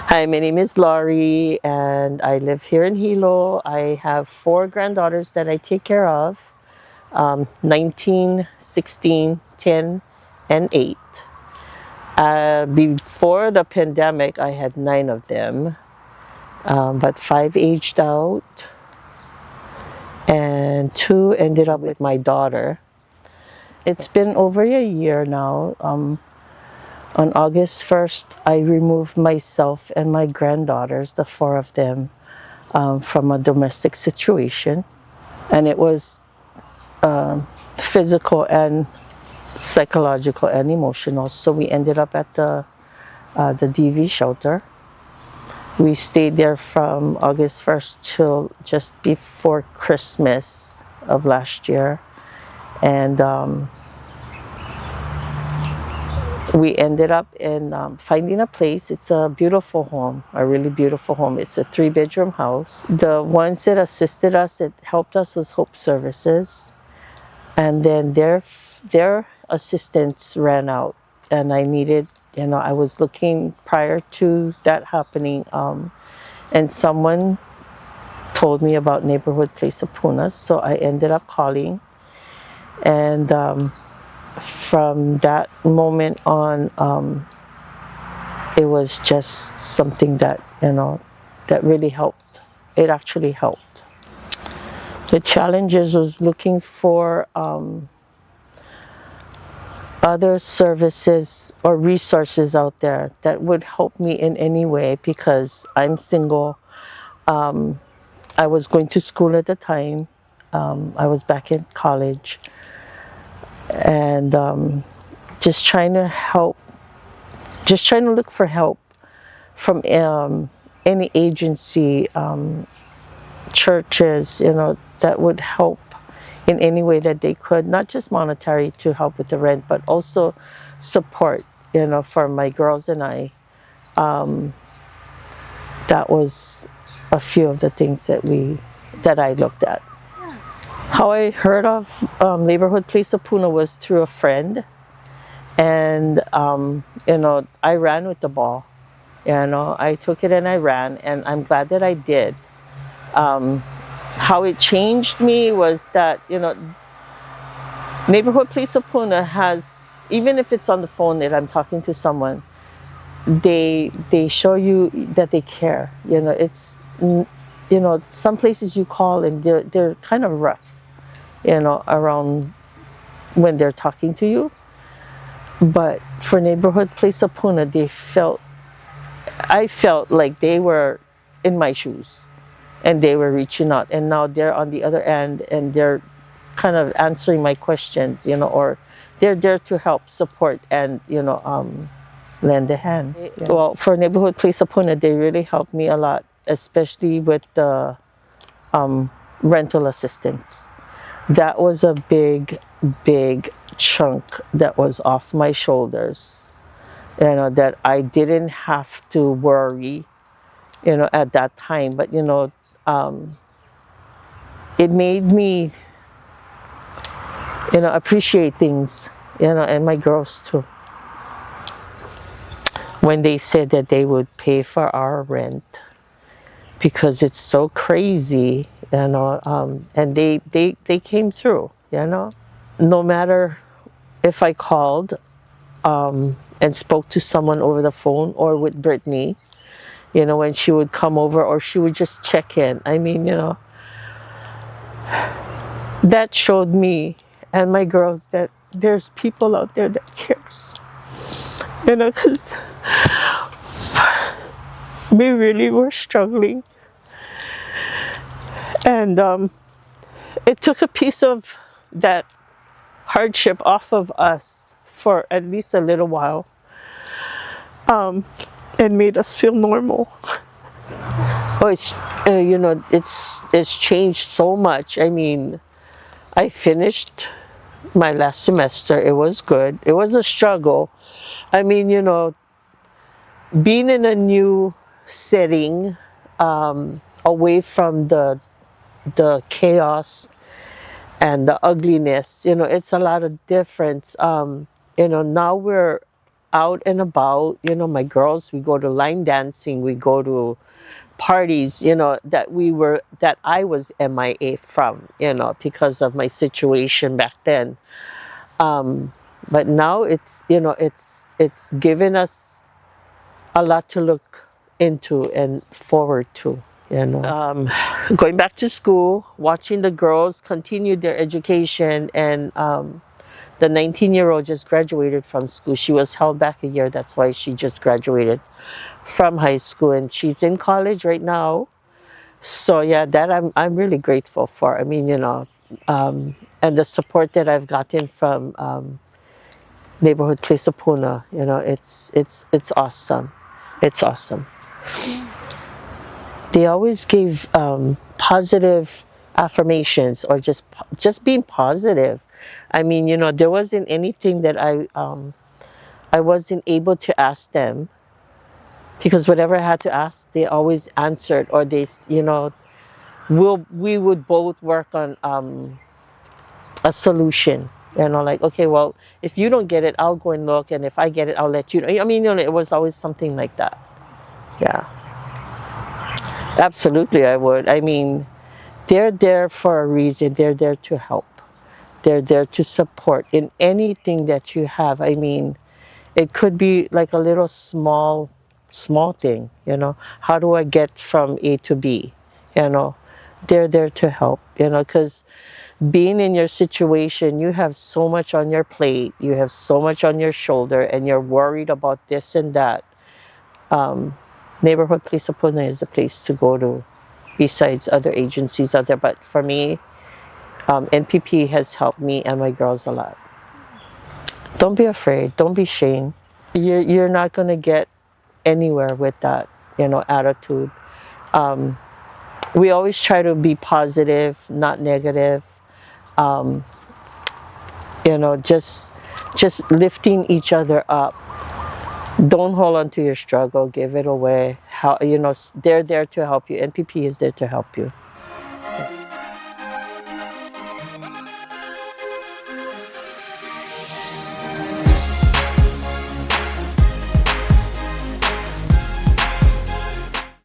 Hi, my name is Laurie and I live here in Hilo. I have four granddaughters that I take care of, 19, 16, 10, and 8. Before the pandemic, I had 9 of them, but 5 aged out and 2 ended up with my daughter. It's been over a year now. On August 1st, I removed myself and my granddaughters, the 4 of them, from a domestic situation. And it was physical and psychological and emotional. So we ended up at the DV shelter. We stayed there from August 1st till just before Christmas of last year. And we ended up in finding a place. It's a beautiful home, a really beautiful home. It's a 3-bedroom house. The ones that assisted us, that helped us, was Hope Services. And then their assistance ran out. And I needed, I was looking prior to that happening. And someone told me about Neighborhood Place of Puna. So I ended up calling. And from that moment on, it was just something that, that really helped. It actually helped. The challenges was looking for other services or resources out there that would help me in any way, because I'm single. I was going to school at the time. I was back in college. And just trying to look for help from any agency, churches, that would help in any way that they could, not just monetary to help with the rent, but also support, for my girls and I. That was a few of the things that I looked at. How I heard of Neighborhood Place of Puna was through a friend, and I ran with the ball. I took it and I ran, and I'm glad that I did. How it changed me was that Neighborhood Place of Puna has, even if it's on the phone that I'm talking to someone, they show you that they care. It's some places you call and they're kind of rough, around when they're talking to you. But for Neighborhood Place of Puna, I felt like they were in my shoes and they were reaching out, and now they're on the other end and they're kind of answering my questions, or they're there to help, support, and lend a hand. Yeah. Well, for Neighborhood Place of Puna, they really helped me a lot, especially with the rental assistance. That was a big chunk that was off my shoulders, that I didn't have to worry, at that time. But, it made me, appreciate things, and my girls too. When they said that they would pay for our rent, because it's so crazy, and they came through, No matter if I called and spoke to someone over the phone or with Brittany, when she would come over or she would just check in. I mean, that showed me and my girls that there's people out there that cares, because we really were struggling. And it took a piece of that hardship off of us for at least a little while, and made us feel normal. Oh, it's changed so much. I mean, I finished my last semester. It was good. It was a struggle. I mean, being in a new setting, away from the chaos and the ugliness, it's a lot of difference. Now we're out and about. My girls, we go to line dancing, we go to parties, that I was MIA from, because of my situation back then. But now it's given us a lot to look into and forward to. Going back to school, watching the girls continue their education, and the 19-year-old just graduated from school. She was held back a year. That's why she just graduated from high school, and she's in college right now. So yeah, that I'm really grateful for. I mean, and the support that I've gotten from Neighborhood Place of Puna, it's awesome. It's awesome. They always gave positive affirmations, or just being positive. I mean, there wasn't anything that I wasn't able to ask them, because whatever I had to ask, they always answered, or we would both work on a solution. Like, okay, well, if you don't get it, I'll go and look, and if I get it, I'll let you know. I mean, it was always something like that. Yeah, absolutely, I would. I mean, they're there for a reason. They're there to help. They're there to support in anything that you have. I mean, it could be like a little small thing. How do I get from A to B? They're there to help. Because being in your situation, you have so much on your plate, you have so much on your shoulder, and you're worried about this and that. Neighborhood Place of Puna is a place to go to, besides other agencies out there. But for me, NPP has helped me and my girls a lot. Don't be afraid. Don't be ashamed. You're not going to get anywhere with that, attitude. We always try to be positive, not negative. Just lifting each other up. Don't hold on to your struggle. Give it away. They're there to help you. NPP is there to help you.